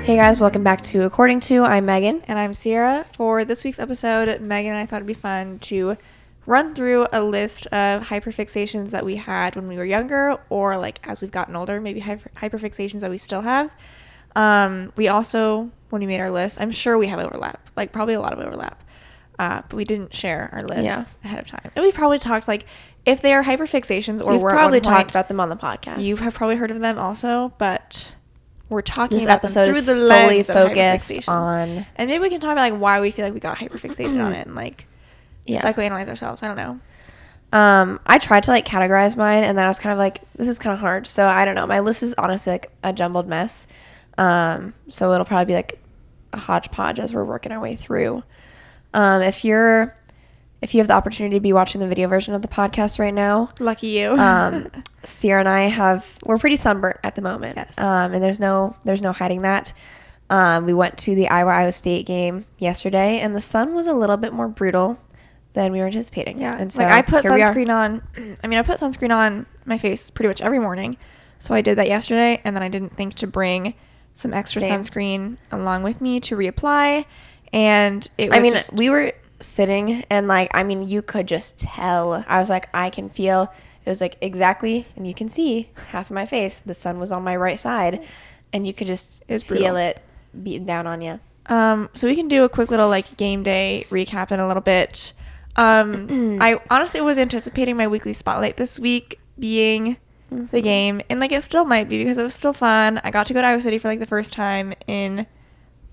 Hey guys, welcome back to According To. I'm Megan. And I'm Ciera. For this week's episode, Megan and I thought it'd be fun to run through a list of hyperfixations that we had when we were younger, or like as we've gotten older, maybe hyperfixations that we still have. We also, when we made our list, I'm sure we have overlap, like probably a lot of overlap, but we didn't share our lists ahead of time. And we probably talked like if they are hyperfixations or You've we're probably at one point, talked about them on the podcast. You have probably heard of them also, but we're talking this about episode them through is the solely lens of focused on, and maybe we can talk about like why we feel like we got hyperfixated on it and like psychoanalyze ourselves. I don't know. I tried to like categorize mine, and then I was kind of like, this is kind of hard. So I don't know. My list is honestly like a jumbled mess. So it'll probably be like a hodgepodge as we're working our way through. If you have the opportunity to be watching the video version of the podcast right now, Lucky you. Ciera and I we're pretty sunburnt at the moment. Yes. And there's no hiding that. We went to the Iowa State game yesterday, and the sun was a little bit more brutal than we were anticipating. Yeah. And so like I put sunscreen on. I mean, I put sunscreen on my face pretty much every morning. So I did that yesterday, and then I didn't think to bring some extra sunscreen along with me to reapply. And it was we were sitting, and like, I mean, you could just tell. I was like, I can feel. It was like exactly, and you can see half of my face. The sun was on my right side, and you could just feel it beating down on you. So we can do a quick little like game day recap in a little bit. I honestly was anticipating my weekly spotlight this week being the game, and like it still might be because it was still fun. I got to go to Iowa City for like the first time in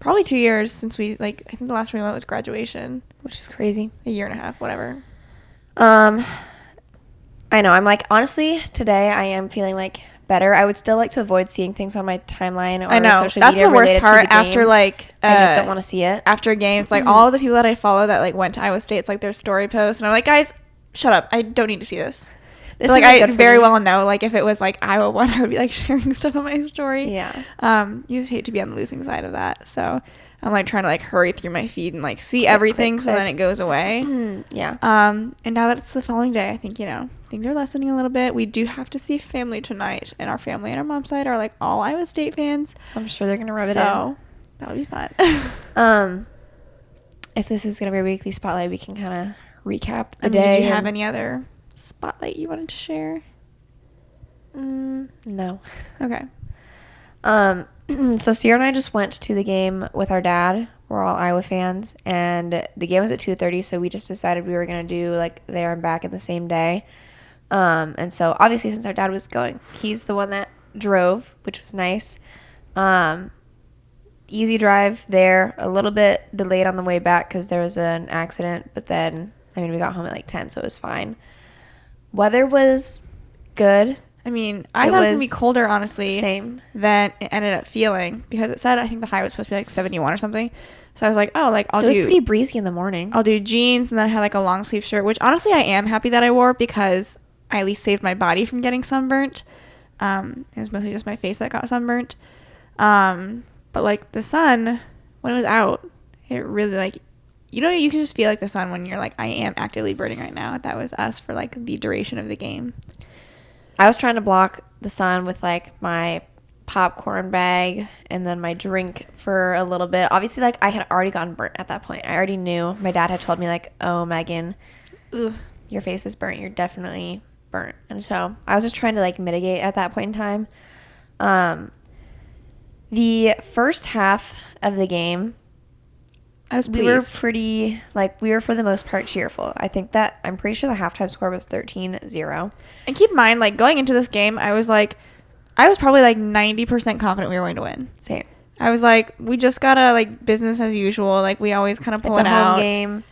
probably 2 years since I think the last time we went was graduation, which is crazy. A year and a half, whatever. I know. I'm like, honestly, today I am feeling like better. I would still like to avoid seeing things on my timeline or social media. That's the worst part after like I just don't want to see it. After games, like all of the people that I follow that like went to Iowa State, it's like their story posts, and I'm like, guys, shut up. I don't need to see this. This like I very well know, like if it was like Iowa won, I would be like sharing stuff on my story. Yeah. You just hate to be on the losing side of that. So I'm like trying to like hurry through my feed and like see everything so then it goes away. Yeah. And now that it's the following day, I think, things are lessening a little bit. We do have to see family tonight, and our family on our mom's side are like all Iowa State fans. So I'm sure they're gonna rub it in. So that'll be fun. If this is gonna be a weekly spotlight, we can kind of recap the day. Did you have any other spotlight you wanted to share? No. Okay. So Ciera and I just went to the game with our dad. We're all Iowa fans, and the game was at 2:30, so we just decided we were gonna do like there and back in the same day. And so obviously, since our dad was going, he's the one that drove, which was nice. Easy drive there, a little bit delayed on the way back because there was an accident, but then we got home at like 10, so it was fine. Weather was good. I mean, I thought it was going to be colder, honestly, than it ended up feeling, because it said, I think the high was supposed to be like 71 or something. So I was like, it was pretty breezy in the morning. I'll do jeans, and then I had like a long sleeve shirt, which honestly I am happy that I wore because I at least saved my body from getting sunburnt. It was mostly just my face that got sunburnt. But like the sun, when it was out, it really like, you can just feel like the sun when you're like, I am actively burning right now. That was us for like the duration of the game. I was trying to block the sun with like my popcorn bag and then my drink for a little bit. Obviously, like I had already gotten burnt at that point. I already knew. My dad had told me like, oh, Megan, your face is burnt. You're definitely burnt. And so I was just trying to like mitigate at that point in time. The first half of the game, I was pleased. We were for the most part cheerful. I'm pretty sure the halftime score was 13-0. And keep in mind, like going into this game, I was probably like 90% confident we were going to win. Same. I was like, we just gotta like business as usual. Like we always kind of pull it out. It's a home game.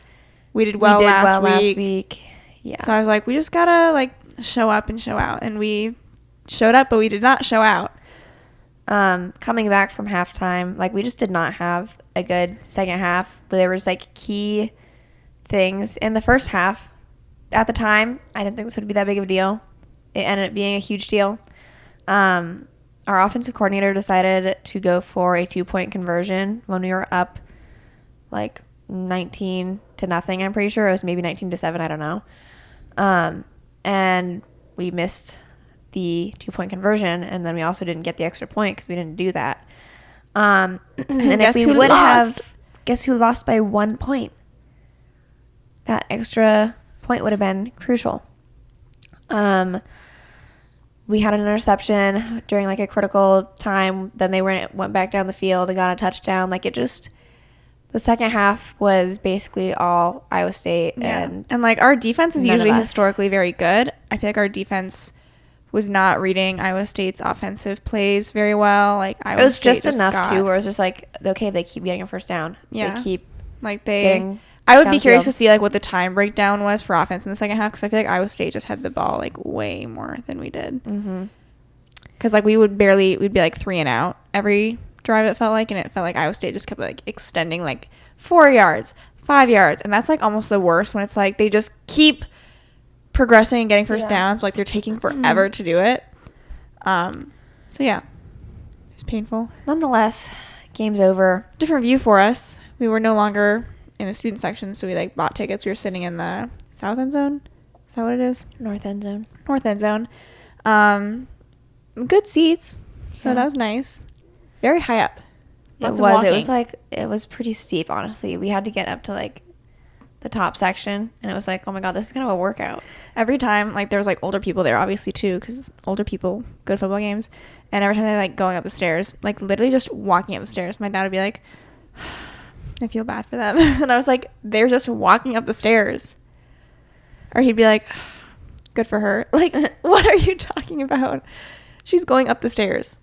We did well last week. Yeah. So I was like, we just gotta like show up and show out. And we showed up, but we did not show out. Coming back from halftime, like we just did not have a good second half, but there was like key things in the first half. At the time, I didn't think this would be that big of a deal. It ended up being a huge deal. Our offensive coordinator decided to go for a 2-point conversion when we were up like 19-0. I'm pretty sure it was maybe 19-7. I don't know. And we missed the 2-point conversion, and then we also didn't get the extra point because we didn't do that. And if we would have, guess who lost by 1 point? That extra point would have been crucial. We had an interception during like a critical time. Then they went back down the field and got a touchdown. Like the second half was basically all Iowa State. Yeah. And like our defense is usually historically very good. I feel like our defense was not reading Iowa State's offensive plays very well. Like Iowa it was State just enough too, where it was just like, okay, they keep getting a first down. Yeah. They keep like I would be curious to see like what the time breakdown was for offense in the second half, because I feel like Iowa State just had the ball like way more than we did. Because like we'd be like 3 and out every drive, it felt like, and it felt like Iowa State just kept like extending like 4 yards, 5 yards, and that's like almost the worst when it's like they just keep progressing and getting first downs, like they're taking forever to do it. So yeah, it's painful. Nonetheless, game's over. Different view for us. We were no longer in the student section, so we like bought tickets. We were sitting in the south end zone. Is that what it is? North end zone. North end zone. Good seats, so that was nice. Very high up. It was pretty steep, honestly. We had to get up to like the top section, and it was like, oh my god, this is kind of a workout. Every time, like, there was like older people there, obviously too, because older people go to football games, and every time they're like going up the stairs, like literally just walking up the stairs, my dad would be like, I feel bad for them. And I was like, they're just walking up the stairs. Or he'd be like, good for her. Like, what are you talking about? She's going up the stairs.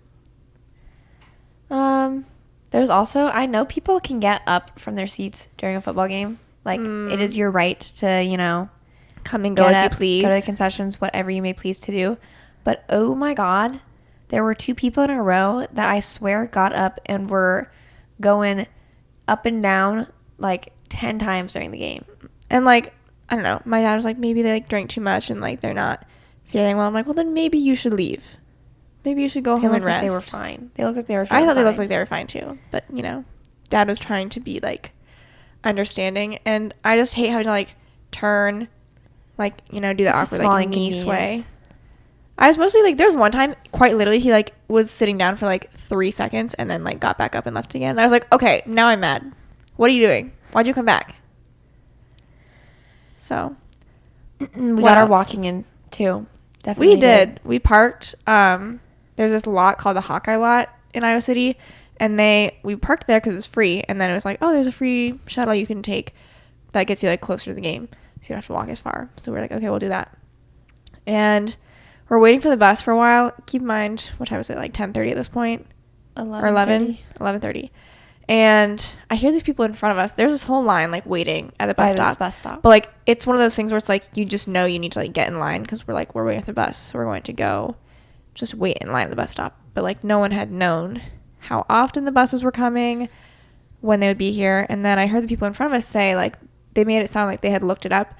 There's also, I know people can get up from their seats during a football game. Like, it is your right to, you know, come and go as you please. Go to the concessions, whatever you may please to do. But, oh my God, there were 2 people in a row that I swear got up and were going up and down like 10 times during the game. And like, I don't know, my dad was like, maybe they like drank too much and like they're not feeling well. I'm like, well, then maybe you should leave. Maybe you should go home and rest. They were fine. They looked like they were fine. I thought they looked like they were fine too. But, you know, dad was trying to be like understanding, and I just hate having to like turn, like, you know, do the awkward like knee sway. I was mostly like, there's one time quite literally he like was sitting down for like 3 seconds and then like got back up and left again. And I was like, okay, now I'm mad. What are you doing? Why'd you come back? So we got our walking in too. Definitely we did. We parked. There's this lot called the Hawkeye Lot in Iowa City, and we parked there because it's free. And then it was like, oh, there's a free shuttle you can take that gets you like closer to the game, so you don't have to walk as far. So we're like, okay, we'll do that. And we're waiting for the bus for a while. Keep in mind, what time was it? Like 10:30 at this point, 11:30. And I hear these people in front of us. There's this whole line like waiting at the bus stop. But like, it's one of those things where it's like you just know you need to like get in line because we're waiting for the bus, so we're going to go just wait in line at the bus stop. But like, no one had known how often the buses were coming, when they would be here. And then I heard the people in front of us say like they made it sound like they had looked it up,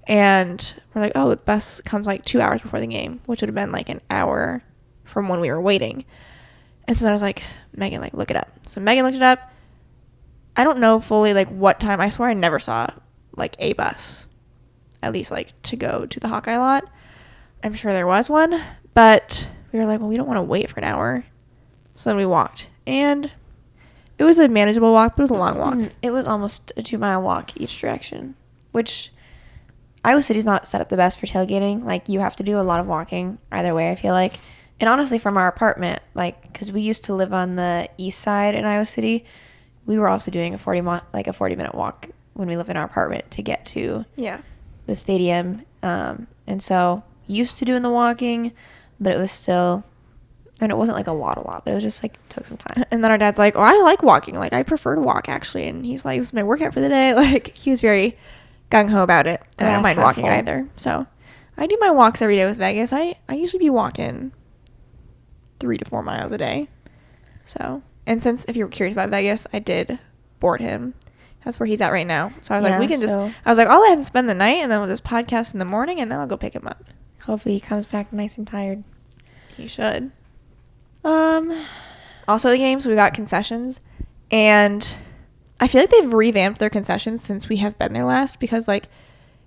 and we're like, oh, the bus comes like 2 hours before the game, which would have been like an hour from when we were waiting. And so then I was like, Megan, like, look it up. So Megan looked it up. I don't know fully like what time. I swear I never saw like a bus, at least like to go to the Hawkeye Lot. I'm sure there was one, but we were like, well, we don't want to wait for an hour. So then we walked, and it was a manageable walk, but it was a long walk. It was almost a 2-mile walk each direction, which Iowa City's not set up the best for tailgating. Like, you have to do a lot of walking either way, I feel like. And honestly, from our apartment, like, because we used to live on the east side in Iowa City, we were also doing a 40-minute walk when we lived in our apartment to get to the stadium. And so used to doing the walking, but it was still, and it wasn't like a lot, but it was just like took some time. And then our dad's like, oh, I like walking. Like, I prefer to walk actually. And he's like, this is my workout for the day. Like, he was very gung-ho about it. And I don't mind walking either. So I do my walks every day with Vegas. I usually be walking 3 to 4 miles a day. So, and since, if you're curious about Vegas, I did board him. That's where he's at right now. So I was like, we can I was like, I'll let him spend the night, and then we'll just podcast in the morning, and then I'll go pick him up. Hopefully he comes back nice and tired. He should. Also the games, we got concessions, and I feel like they've revamped their concessions since we have been there last, because like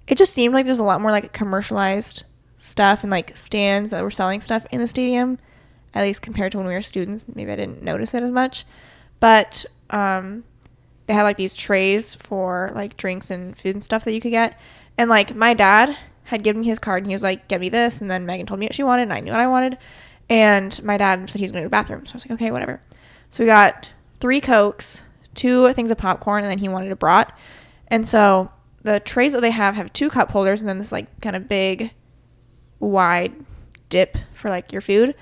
it just seemed like there's a lot more like commercialized stuff and like stands that were selling stuff in the stadium, at least compared to when we were students. Maybe I didn't notice it as much, But they had like these trays for like drinks and food and stuff that you could get. And like my dad had given me his card and he was like, get me this. And then Megan told me what she wanted and I knew what I wanted. And my dad said he was going to the bathroom. So I was like, okay, whatever. So we got 3 Cokes, 2 things of popcorn, and then he wanted a brat. And so the trays that they have 2 cup holders and then this like kind of big wide dip for like your food.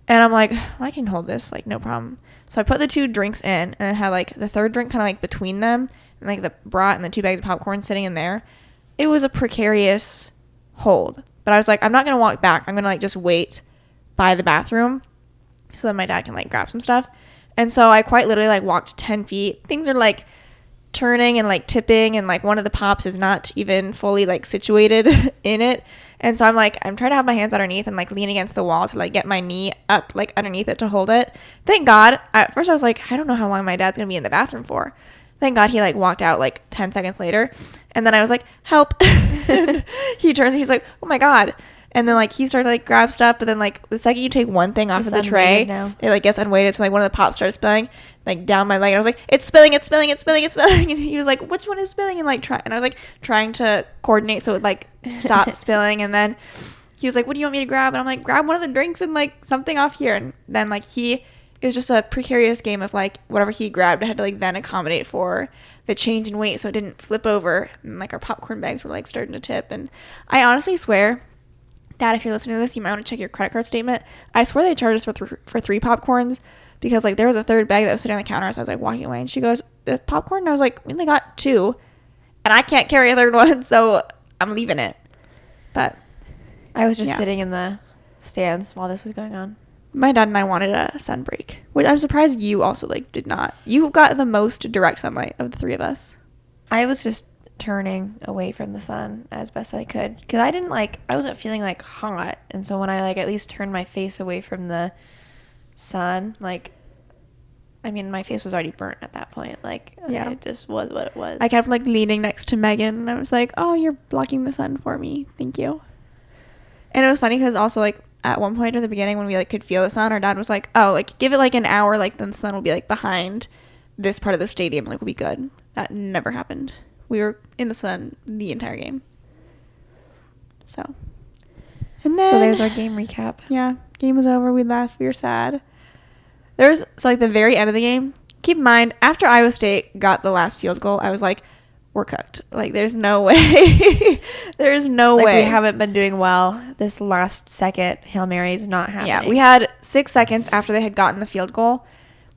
And I'm like, I can hold this, like no problem. So I put the 2 drinks in and it had like the 3rd drink kind of like between them and like the brat and the 2 bags of popcorn sitting in there. It was a precarious hold. But I was like, I'm not going to walk back. I'm going to like just wait by the bathroom so that my dad can like grab some stuff. And so I quite literally like walked 10 feet. Things are like turning and like tipping and like one of the pops is not even fully like situated in it. And so I'm trying to have my hands underneath and like lean against the wall to like get my knee up like underneath it to hold it. Thank God. At first I was like, I don't know how long my dad's going to be in the bathroom for. Thank God he like walked out like 10 seconds later. And then I was like, help. He turns and he's like, oh my God. And then like he started to like grab stuff, but then like the second you take one thing off of the tray, it like gets unweighted. So like one of the pops started spilling like down my leg. And I was like, it's spilling. And he was like, which one is spilling? And like and I was like trying to coordinate so it like stopped spilling. And then he was like, what do you want me to grab? And I'm like, grab one of the drinks and like something off here. And then like it was just a precarious game of like whatever he grabbed, I had to like then accommodate for the change in weight so it didn't flip over. And like our popcorn bags were like starting to tip. And I honestly swear, Dad, if you're listening to this, you might want to check your credit card statement. I swear they charged us for 3 popcorns because like there was a 3rd bag that was sitting on the counter. So I was like walking away and she goes, the popcorn? And I was like, we only got 2 and I can't carry a 3rd one. So I'm leaving it. But I was just sitting in the stands while this was going on. My dad and I wanted a sun break, which I'm surprised you also like did not. You got the most direct sunlight of the 3 of us. I was just turning away from the sun as best I could because I wasn't feeling like hot, and so when I like at least turned my face away from the sun, like I mean my face was already burnt at that point, like it just was what it was. I kept like leaning next to Megan and I was like, oh, you're blocking the sun for me, thank you. And it was funny because also like at one point in the beginning when we like could feel the sun, our dad was like, oh, like give it like an hour, like then the sun will be like behind this part of the stadium, like we'll be good. That never happened. We were in the sun the entire game. So there's our game recap. Yeah, game was over. We left. We were sad. So like the very end of the game, keep in mind, after Iowa State got the last field goal, I was like, we're cooked. Like, there's no way. There's no way. We haven't been doing well. This last second Hail Mary is not happening. Yeah, we had 6 seconds after they had gotten the field goal.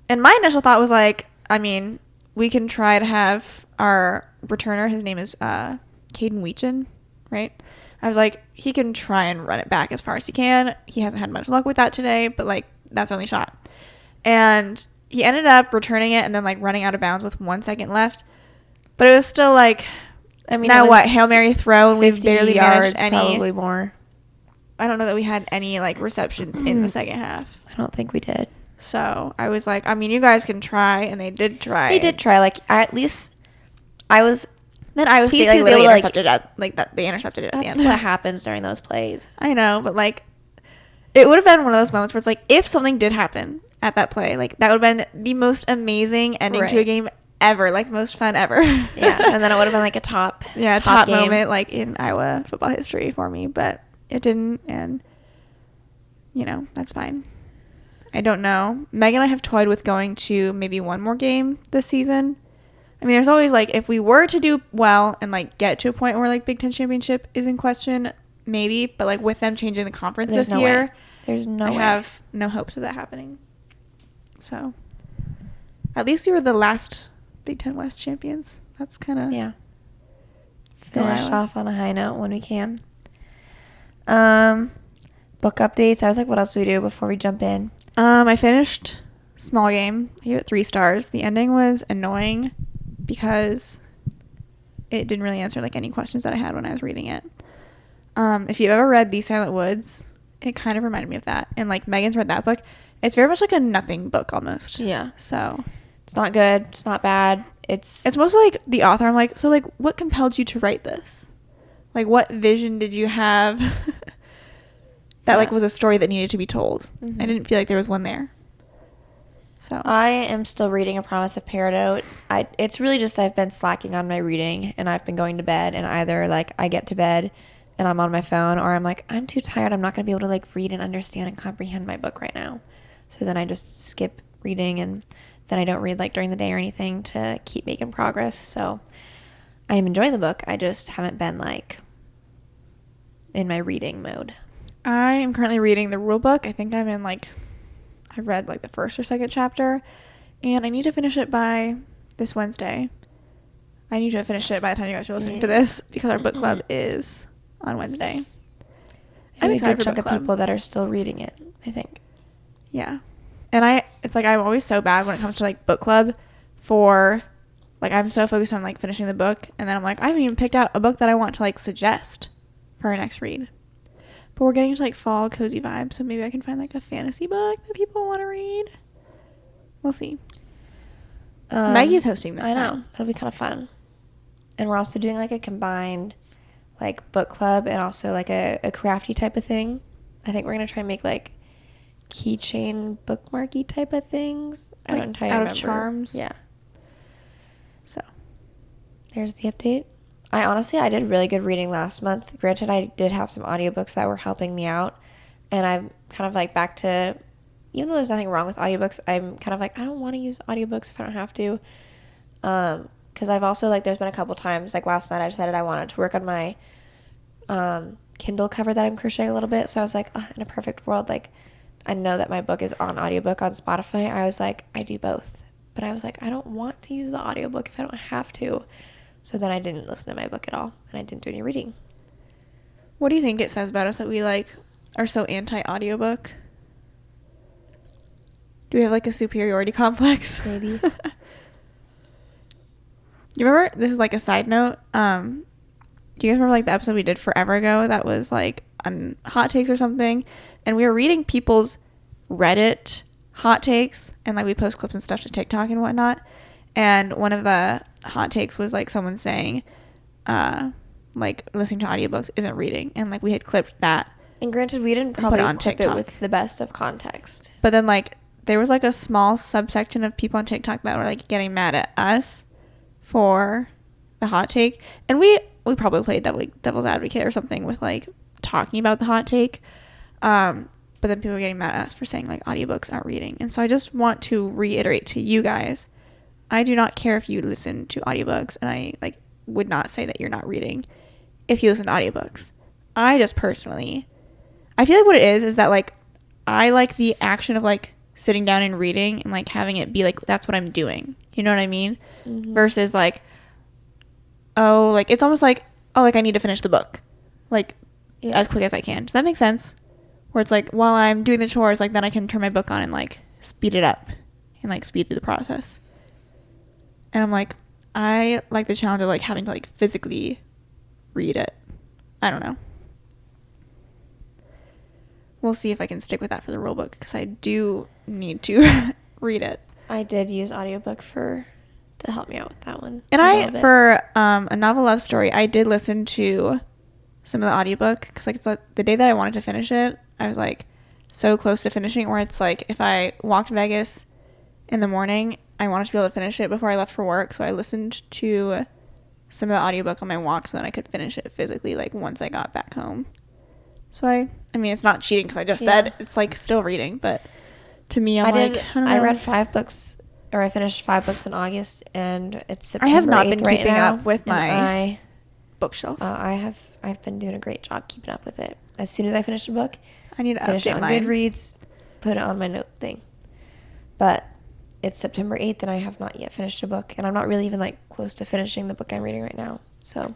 And my initial thought was like, I mean, we can try to have our returner, his name is Caden Weechin, right? I was like, he can try and run it back as far as he can. He hasn't had much luck with that today, but like that's our only shot. And he ended up returning it and then like running out of bounds with 1 second left. But it was still like, I mean, now what, Hail Mary throw, and we've barely managed any. Probably more. I don't know that we had any like receptions in the second half. I don't think we did. So I was like, I mean, you guys can try, and they did try. They did try. Like at least I was. Then I was like literally intercepted at like that. They intercepted it at the end. That's what happens during those plays. I know, but like, it would have been one of those moments where it's like, if something did happen at that play, like that would have been the most amazing ending to a game ever, like most fun ever. Yeah, and then it would have been like a top moment like in Iowa football history for me, but it didn't, and you know, that's fine. I don't know. Meg and I have toyed with going to maybe one more game this season. I mean, there's always like, if we were to do well and like get to a point where like Big Ten championship is in question, maybe, but like with them changing the conference this year, there's no way. I have no hopes of that happening. So at least we were the last Big Ten West champions. That's kind of finish off on a high note when we can. Book updates. I was like, what else do we do before we jump in? I finished Small Game. I gave it 3 stars. The ending was annoying because it didn't really answer like any questions that I had when I was reading it. If you've ever read The Silent Woods, it kind of reminded me of that. And like Megan's read that book. It's very much like a nothing book almost. Yeah. So it's not good. It's not bad. It's mostly like the author. I'm like, so like what compelled you to write this? Like what vision did you have that like was a story that needed to be told? I didn't feel like there was one there. So I am still reading A Promise of Peridot. It's really just I've been slacking on my reading, and I've been going to bed, and either like I get to bed and I'm on my phone, or I'm like, I'm too tired. I'm not going to be able to like read and understand and comprehend my book right now. So then I just skip reading, and then I don't read like during the day or anything to keep making progress. So I am enjoying the book. I just haven't been like in my reading mode. I am currently reading the rule book. I think I'm in like, I've read like the first or second chapter, and I need to finish it by this Wednesday. I need to finish it by the time you guys are listening to this, because our book club is on Wednesday. There's a good chunk of people that are still reading it, I think. Yeah. And it's like I'm always so bad when it comes to like book club for, like I'm so focused on like finishing the book, and then I'm like, I haven't even picked out a book that I want to like suggest for our next read. But we're getting into like fall cozy vibes, so maybe I can find like a fantasy book that people want to read. We'll see. Maggie's hosting this time. I know. It'll be kind of fun. And we're also doing like a combined like book club and also like a crafty type of thing. I think we're going to try and make like keychain bookmarky type of things. Like I don't entirely out remember. of charms. Yeah. So There's the update. I did really good reading last month. Granted, I did have some audiobooks that were helping me out. And I'm kind of like back to, even though there's nothing wrong with audiobooks, I'm kind of like, I don't want to use audiobooks if I don't have to. Because I've also, like, there's been a couple times, like last night I decided I wanted to work on my Kindle cover that I'm crocheting a little bit. So I was like, in a perfect world, like, I know that my book is on audiobook on Spotify. I was like, I do both. But I was like, I don't want to use the audiobook if I don't have to. So then I didn't listen to my book at all, and I didn't do any reading. what do you think it says about us that we like are so anti-audiobook? Do we have like a superiority complex? Maybe. You remember, this is like a side note, do you guys remember like the episode we did forever ago that was like on hot takes or something, and we were reading people's Reddit hot takes, and like we post clips and stuff to TikTok and whatnot, and one of the hot takes was like someone saying like listening to audiobooks isn't reading, and like we had clipped that, And granted, we didn't put probably it on clip TikTok it with the best of context. but then like there was like a small subsection of people on TikTok that were like getting mad at us for the hot take, and we probably played devil's advocate or something with like talking about the hot take, but then people were getting mad at us for saying like audiobooks aren't reading. And so I just want to reiterate to you guys, I do not care if you listen to audiobooks, and I like would not say that you're not reading if you listen to audiobooks. I just personally, I feel like what it is that like I like the action of like sitting down and reading and like having it be like that's what I'm doing, you know what I mean? Mm-hmm. Versus like, oh, like it's almost like, oh, like I need to finish the book like as quick as I can. Does that make sense? Where it's like while I'm doing the chores, like then I can turn my book on and like speed it up and like speed through the process. And I'm like, I like the challenge of like having to like physically read it. I don't know. We'll see if I can stick with that for the rule book, because I do need to read it. I did use audiobook to help me out with that one. And for a novel love story, I did listen to some of the audiobook, because like it's like the day that I wanted to finish it, I was like so close to finishing, where it's like if I walked to Vegas in the morning, I wanted to be able to finish it before I left for work. So I listened to some of the audiobook on my walk so that I could finish it physically like once I got back home. So I mean, it's not cheating, because I just said it's like still reading, but to me, I read 5 books, or I finished 5 books in August, and it's September 8th. I have not been right keeping now, up with my bookshelf. I've been doing a great job keeping up with it. As soon as I finish a book, I need to finish it update on mine. Goodreads, put it on my note thing. But it's September 8th, and I have not yet finished a book, and I'm not really even like close to finishing the book I'm reading right now. So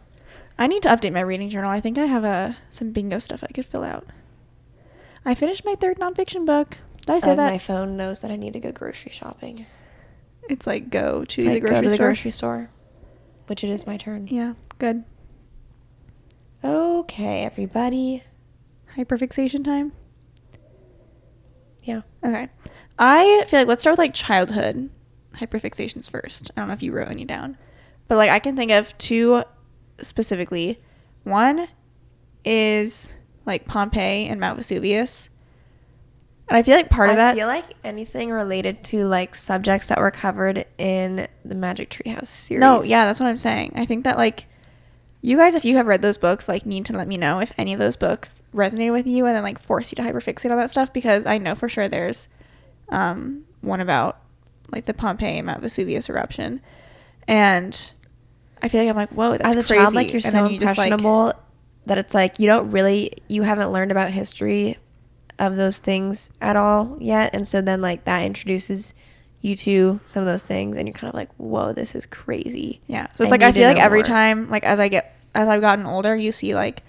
I need to update my reading journal. I think I have some bingo stuff I could fill out. I finished my 3rd nonfiction book. Did I say that? My phone knows that I need to go grocery shopping. It's like go to It's the like grocery go to the store. grocery store, which it is my turn. Yeah, good. Okay, everybody. Hyperfixation time? Yeah. Okay. I feel like let's start with like childhood hyperfixations first. I don't know if you wrote any down, but like I can think of 2 specifically. One is like Pompeii and Mount Vesuvius. And I feel like part of that... I feel like anything related to, like, subjects that were covered in the Magic Treehouse series. No, yeah, that's what I'm saying. I think that, like, you guys, if you have read those books, like, need to let me know if any of those books resonated with you and then, like, force you to hyperfixate on that stuff, because I know for sure there's one about, like, the Pompeii and Mount Vesuvius eruption. And I feel like I'm like, whoa, that's crazy. As a child, like, you're so impressionable that it's like you haven't learned about history of those things at all yet, and so then, like, that introduces you to some of those things, and you're kind of like, whoa, this is crazy. Yeah. So it's like I feel like every time, like, as I've gotten older, you see, like,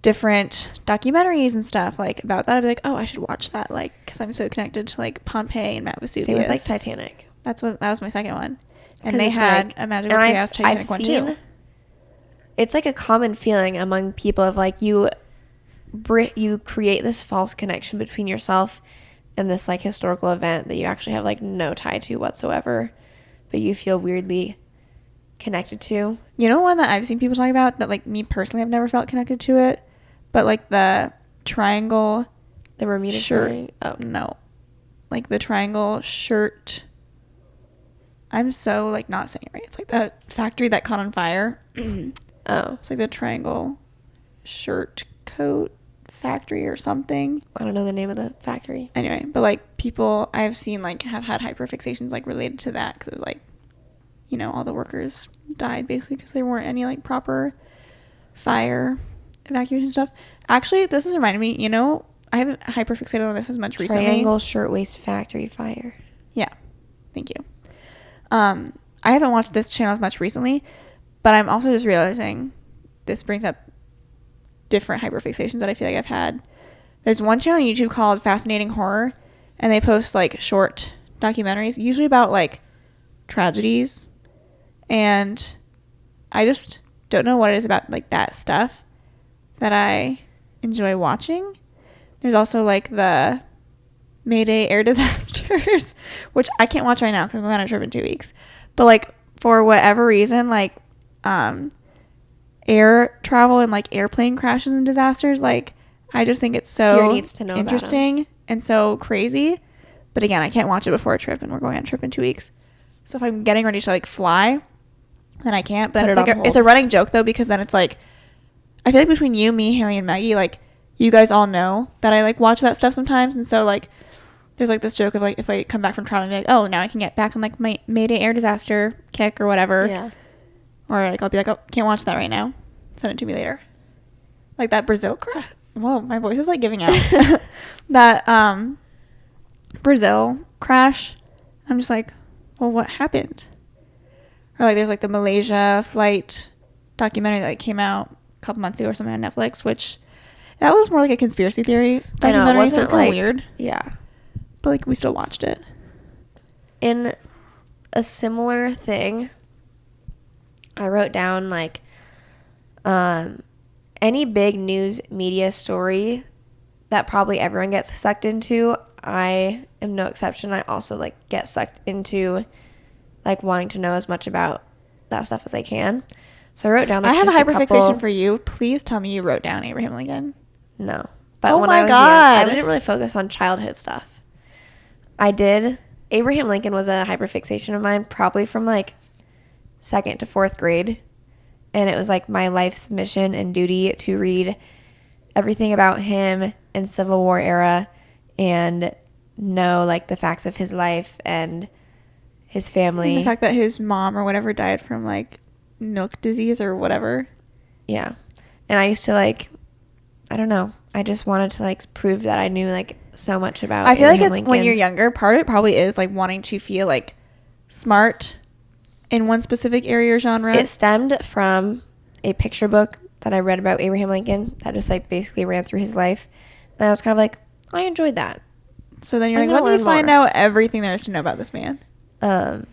different documentaries and stuff, like, about that. I'd be like, oh, I should watch that, like, because I'm so connected to, like, Pompeii and Mount Vesuvius. Same with, like, Titanic. That was my second one, and they had, like, a Magical Treehouse Titanic one too. It's like a common feeling among people of, like, you create this false connection between yourself and this, like, historical event that you actually have, like, no tie to whatsoever, but you feel weirdly connected to. You know, one that I've seen people talk about that, like, me personally, I've never felt connected to it, but, like, the triangle, the Bermuda shirt. Oh no, like the triangle shirt. I'm so, like, not saying it right. It's like the factory that caught on fire. Oh, it's like the triangle shirt coat factory or something. I don't know the name of the factory. Anyway, but, like, people I've seen, like, have had hyperfixations, like, related to that, because it was like, you know, all the workers died basically because there weren't any, like, proper fire evacuation stuff. Actually, this has reminded me, you know, I haven't hyperfixated on this as much recently. Triangle Shirtwaist Factory fire. Yeah, thank you. I haven't watched this channel as much recently, but I'm also just realizing this brings up different hyperfixations that I feel like I've had. There's one channel on YouTube called Fascinating Horror, and they post, like, short documentaries, usually about, like, tragedies, and I just don't know what it is about, like, that stuff that I enjoy watching. There's also, like, the Mayday air disasters, which I can't watch right now because I'm going on a trip in 2 weeks, but, like, for whatever reason, like, air travel and, like, airplane crashes and disasters, like, I just think it's so Ciera needs to know interesting and so crazy. But again, I can't watch it before a trip, and we're going on a trip in 2 weeks. So if I'm getting ready to, like, fly, then I can't. But it's a running joke, though, because then it's like, I feel like between you, me, Haley, and Maggie, like, you guys all know that I, like, watch that stuff sometimes. And so, like, there's, like, this joke of, like, if I come back from traveling, be like, oh, now I can get back on, like, my Mayday air disaster kick or whatever. Yeah. Or, like, I'll be like, oh, can't watch that right now. Send it to me later. Like, that Brazil crash. Whoa, my voice is, like, giving out. That Brazil crash. I'm just like, well, what happened? Or, like, there's, like, the Malaysia flight documentary that came out a couple months ago or something on Netflix, which that was more like a conspiracy theory documentary. I know, so it's kind of weird. Yeah. But, like, we still watched it. In a similar thing, I wrote down, like, any big news media story that probably everyone gets sucked into, I am no exception. I also, like, get sucked into, like, wanting to know as much about that stuff as I can. So I wrote down, like, I have a just hyperfixation for you. Please tell me you wrote down Abraham Lincoln. No. But oh when my I was God. young, I didn't really focus on childhood stuff. I did. Abraham Lincoln was a hyperfixation of mine, probably from, like, 2nd to 4th grade. And it was, like, my life's mission and duty to read everything about him in Civil War era and know, like, the facts of his life and his family. And the fact that his mom or whatever died from, like, milk disease or whatever. Yeah. And I used to, like, I don't know. I just wanted to, like, prove that I knew, like, so much about I feel Abraham like it's Lincoln. when you're younger, part of it probably is, like, wanting to feel, like, smart in one specific area or genre. It stemmed from a picture book that I read about Abraham Lincoln that just, like, basically ran through his life. And I was kind of like, I enjoyed that. So then you're like, let me find out everything there is to know about this man. The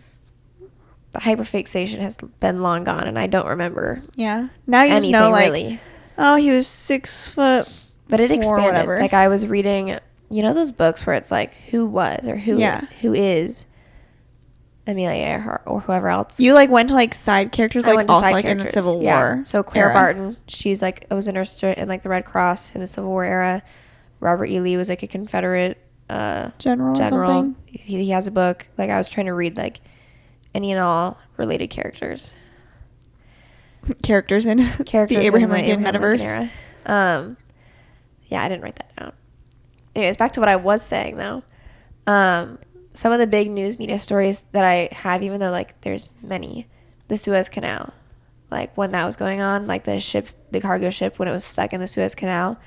hyperfixation has been long gone, and I don't remember. Yeah. Now you just know, like, really. Oh, he was 6 foot. But it expanded. Whatever. Like, I was reading, you know, those books where it's like, who was or who is Amelia Earhart or whoever else. You, like, went to, like, side characters, like, also, like, in the Civil War. Yeah. So Claire era. Barton, she's, like, was a nurse in, like, the Red Cross in the Civil War era. Robert E. Lee was, like, a Confederate General or something? He has a book. Like, I was trying to read, like, any and all related characters in the Abraham Lincoln metaverse. Era. Yeah, I didn't write that down. Anyways, back to what I was saying, though. Some of the big news media stories that I have, even though, like, there's many. The Suez Canal. Like, when that was going on, like, the cargo ship, when it was stuck in the Suez Canal,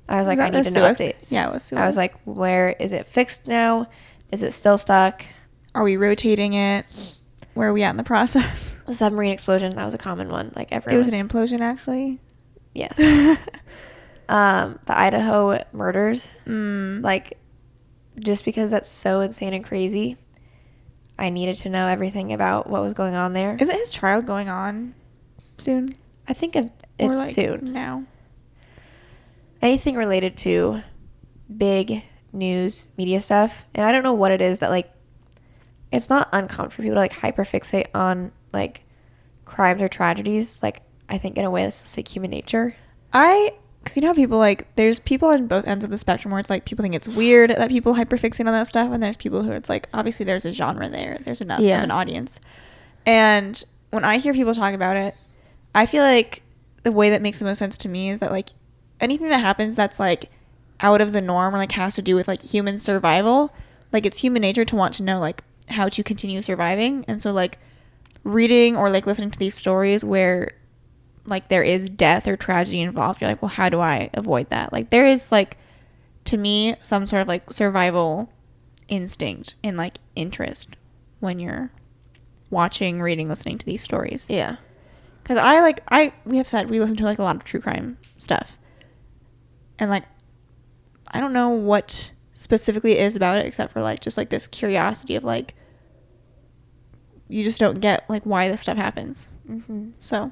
I was like, I need to know updates. Yeah, it was Suez. I was like, where is it fixed now? Is it still stuck? Are we rotating it? Where are we at in the process? A submarine explosion, that was a common one. Like, everyone It was an implosion, actually. Yes. The Idaho murders. Like, just because that's so insane and crazy, I needed to know everything about what was going on there. Isn't his trial going on soon? I think it's soon. Now. Anything related to big news media stuff, and I don't know what it is that, like, it's not uncommon for people to, like, hyperfixate on, like, crimes or tragedies. Like, I think in a way that's just, like, human nature. Because you know how people, like, there's people on both ends of the spectrum where it's like people think it's weird that people hyperfixate on that stuff, and there's people who it's like, obviously there's a genre there, there's enough of an audience. And when I hear people talk about it, I feel like the way that makes the most sense to me is that, like, anything that happens that's, like, out of the norm or, like, has to do with, like, human survival, like, it's human nature to want to know, like, how to continue surviving. And so, like, reading or, like, listening to these stories where, like, there is death or tragedy involved, you're like, well, how do I avoid that? Like, there is, like, to me, some sort of, like, survival instinct and, like, interest when you're watching, reading, listening to these stories. Yeah. Because we have said we listen to, like, a lot of true crime stuff. And, like, I don't know what specifically it is about it, except for, like, just, like, this curiosity of, like, you just don't get, like, why this stuff happens. So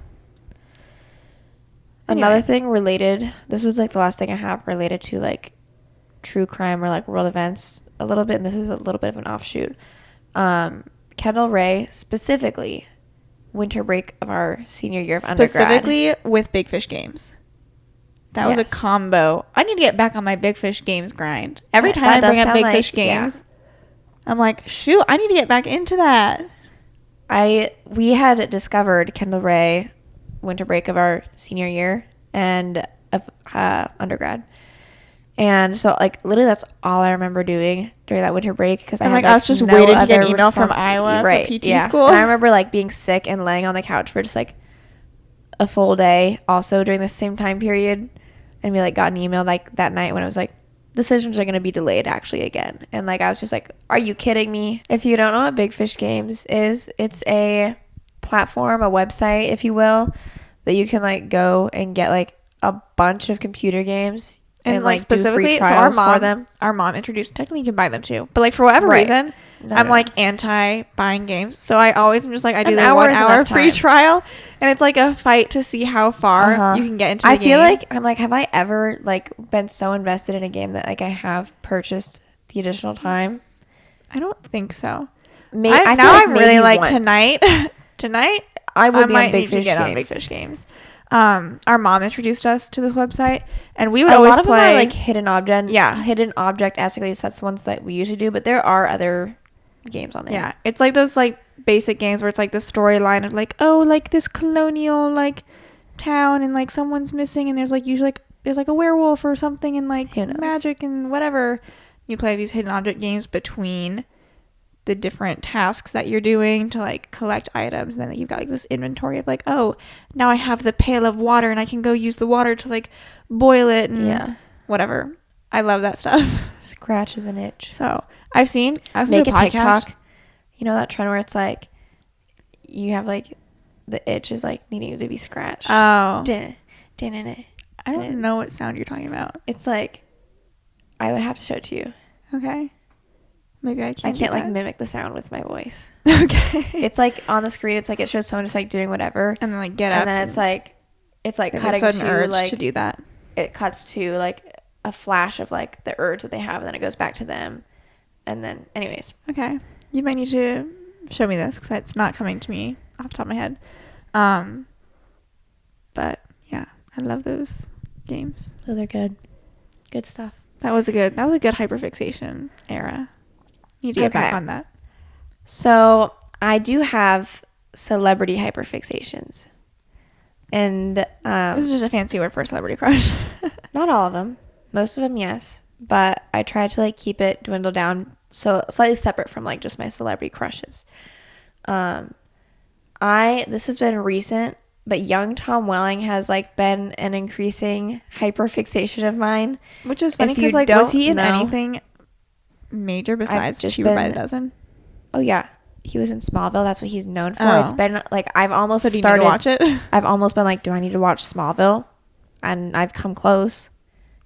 another thing related, this was, like, the last thing I have related to, like, true crime or, like, world events a little bit, and this is a little bit of an offshoot. Kendall Ray, specifically, winter break of our senior year of undergrad. Specifically with Big Fish Games. That was a combo. I need to get back on my Big Fish Games grind. Every time I bring up Big Fish Games, I'm like, shoot, I need to get back into that. We had discovered Kendall Ray winter break of our senior year and of undergrad, and so, like, literally that's all I remember doing during that winter break, because I had, like, us just waited to get an email from Iowa for PT school. And I remember, like, being sick and laying on the couch for just, like, a full day also during the same time period, and we, like, got an email, like, that night when it was like, decisions are going to be delayed actually again. And, like, I was just like, are you kidding me? If you don't know what Big Fish Games is, it's a platform, a website, if you will, that you can, like, go and get, like, a bunch of computer games and like, specifically do free trials for them. Our mom introduced, technically you can buy them too, but, like, for whatever reason, I'm like anti buying games, so I always am just like, I do the 1 hour free trial, and it's like a fight to see how far you can get into the game. I feel like I'm like, have I ever, like, been so invested in a game that, like, I have purchased the additional time? I don't think so. I'm really like tonight I will be on Big Fish Games. Our mom introduced us to this website, and we would always play. A lot of them are, like, hidden object. Yeah, hidden object. At least that's the ones that we usually do. But there are other games on there. Yeah, it's like those, like, basic games where it's like the storyline of, like, oh, like, this colonial, like, town, and, like, someone's missing, and there's, like, usually, like, there's, like, a werewolf or something, and, like, magic and whatever. You play these hidden object games between the different tasks that you're doing to, like, collect items, and then you've got, like, this inventory of, like, oh, now I have the pail of water and I can go use the water to, like, boil it and whatever. I love that stuff. Scratches an itch. So I was make a TikTok. You know that trend where it's like you have, like, the itch is, like, needing to be scratched. Oh, I don't know what sound you're talking about. It's like, I would have to show it to you. Okay. Maybe I can't like, mimic the sound with my voice. Okay. It's like on the screen, it's like it shows someone just, like, doing whatever, and then, like, get up, and then it's like cutting to, urge like, to do that. It cuts to, like, a flash of, like, the urge that they have, and then it goes back to them, and then anyways. Okay, you might need to show me this because it's not coming to me off the top of my head. But yeah, I love those games. Those are good stuff. That was a good hyperfixation era. Need to get back on that. So I do have celebrity hyperfixations. And this is just a fancy word for a celebrity crush. not all of them. Most of them, yes. But I try to like keep it dwindle down so slightly separate from like just my celebrity crushes. This has been recent, but young Tom Welling has like been an increasing hyperfixation of mine. Which is funny because like was he in anything major besides Cheaper by the Dozen? Oh yeah, he was in Smallville. That's what he's known for. It's been like I've almost started. Do you need to watch it? I've almost been like, do I need to watch Smallville? And I've come close.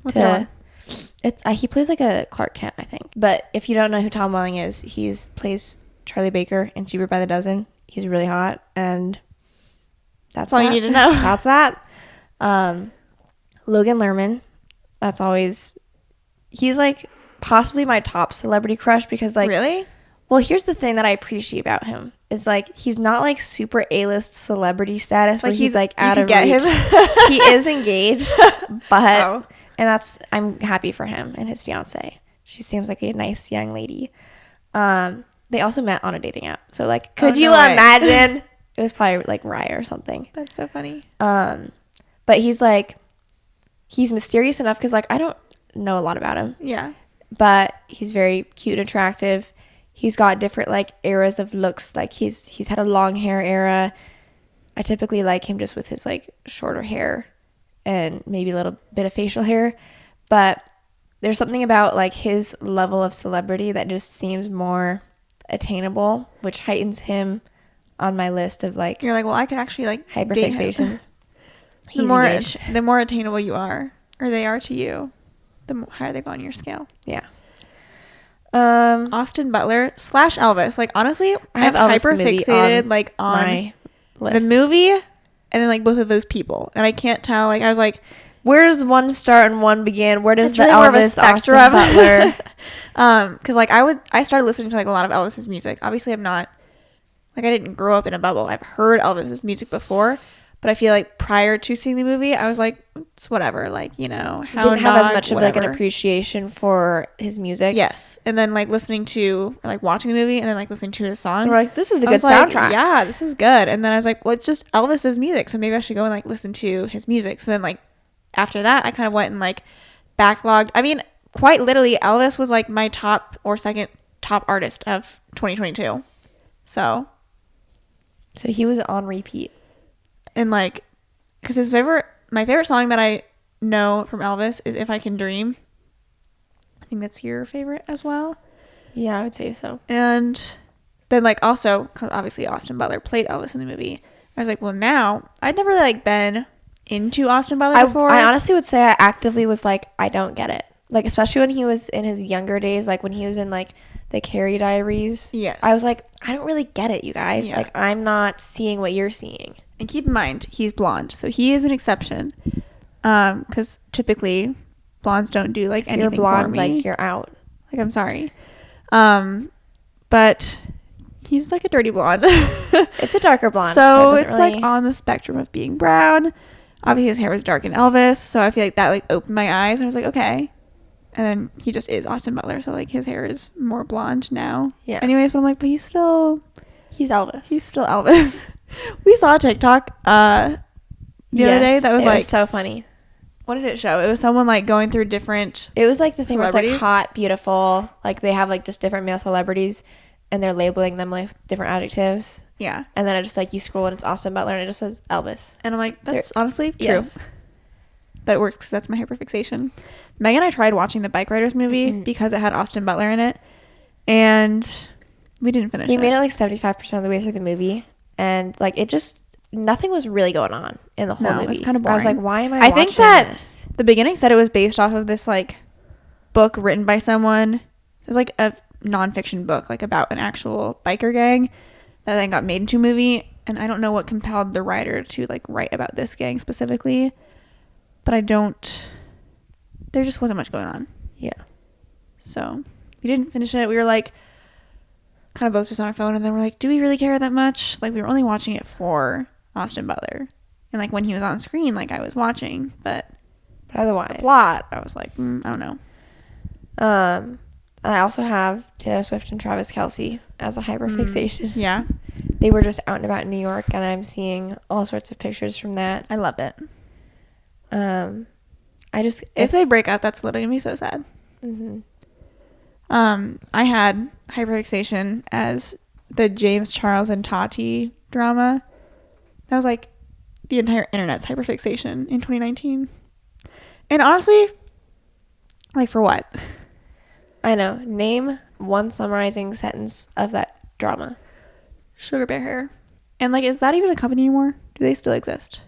What's that? He plays like a Clark Kent, I think. But if you don't know who Tom Welling is, plays Charlie Baker in Cheaper by the Dozen. He's really hot, and that's all you need to know. That's that. Logan Lerman. He's like possibly my top celebrity crush because like really. Well, here's the thing that I appreciate about him is like he's not like super A-list celebrity status where he's like out of reach. He is engaged, but and I'm happy for him and his fiance. She seems like a nice young lady. They also met on a dating app, so like, could you imagine? It was probably like Raya or something. That's so funny. But he's mysterious enough because like I don't know a lot about him. Yeah, but he's very cute and attractive. He's got different like eras of looks. Like he's had a long hair era. I typically like him just with his like shorter hair and maybe a little bit of facial hair. But there's something about like his level of celebrity that just seems more attainable, which heightens him on my list of like. You're like, well, I could actually like hyperfixations. The more attainable you are, or they are to you, the higher they go on your scale. Yeah. Austin Butler / Elvis. Like honestly, I have hyperfixated like on my list. the movie and then like both of those people, and I can't tell. Like I was like, where does one start and one begin? Where does the Elvis Austin Butler? Because like I started listening to like a lot of Elvis's music. Obviously, I'm not like I didn't grow up in a bubble. I've heard Elvis's music before. But I feel like prior to seeing the movie, I was like, it's whatever. Like, you know, didn't have as much of like an appreciation for his music. Yes. And then like listening to, like watching the movie and then like listening to his songs. We're like, this is a good soundtrack. Like, yeah, this is good. And then I was like, well, it's just Elvis's music. So maybe I should go and like listen to his music. So then like after that, I kind of went and like backlogged. I mean, quite literally, Elvis was like my top or second top artist of 2022. So he was on repeat. And like, because my favorite song that I know from Elvis is If I Can Dream. I think that's your favorite as well. Yeah, I would say so. And then like also, because obviously Austin Butler played Elvis in the movie. I was like, well now, I'd never like been into Austin Butler before. I honestly would say I actively was like, I don't get it. Like, especially when he was in his younger days, like when he was in like the Carrie Diaries. Yes. I was like, I don't really get it, you guys. Yeah. Like, I'm not seeing what you're seeing. And keep in mind, he's blonde, so he is an exception. Because typically, blondes don't do like anything. You're blonde, for me. like you're out. Like I'm sorry, but he's like a dirty blonde. It's a darker blonde, so it's really... like on the spectrum of being brown. Obviously, his hair was dark in Elvis, so I feel like that like opened my eyes, and I was like, okay. And then he just is Austin Butler, so like his hair is more blonde now. Yeah. Anyways, but I'm like, but he's Elvis. He's still Elvis. We saw a TikTok the other day that was like was so funny. What did it show? It was someone like going through different. It was like the thing where it's like hot, beautiful. Like they have like just different male celebrities, and they're labeling them like different adjectives. Yeah. And then I just like you scroll and it's Austin Butler and it just says Elvis. And I'm like, that's honestly true. Yes. But it works. That's my hyperfixation. Megan and I tried watching the Bike Riders movie because it had Austin Butler in it, and we didn't finish it. We made it like 75% of the way through the movie. And like it just nothing was really going on in the whole movie. It was kind of boring. I was like, why am I watching think that this? The beginning said it was based off of this like book written by someone. It was like a nonfiction book like about an actual biker gang that then got made into a movie. And I don't know what compelled the writer to like write about this gang specifically, but there just wasn't much going on. Yeah. So we didn't finish it. We were like kind of both just on our phone, and then we're like, do we really care that much? Like, we were only watching it for Austin Butler, and like when he was on screen, like I was watching, but otherwise the plot, I was like, I don't know. I also have Taylor Swift and Travis Kelce as a hyperfixation. Yeah. They were just out and about in New York, and I'm seing all sorts of pictures from that. I love it. If they break up, that's literally gonna be so sad. Mm-hmm. I had hyperfixation as the James Charles and Tati drama. That was like the entire internet's hyperfixation in 2019. And honestly, like, for what? I know. Name one summarizing sentence of that drama. Sugar Bear Hair. And like, is that even a company anymore? Do they still exist?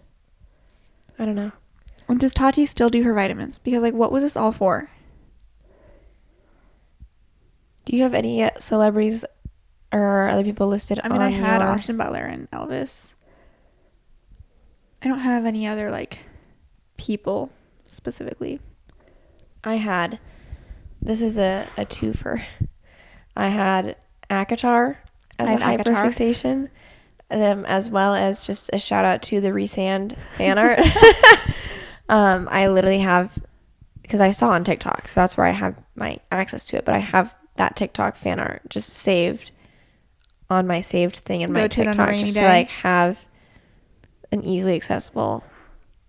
I don't know. And does Tati still do her vitamins? Because like, what was this all for? Do you have any celebrities or other people listed on I had Austin Butler and Elvis. I don't have any other like people specifically. This is a twofer. I had Akatar as a hyperfixation, as well as just a shout out to the Resand fan art. I literally have, because I saw on TikTok, so that's where I have my access to it, but I have that TikTok fan art just saved on my saved thing in my TikTok, just to like have an easily accessible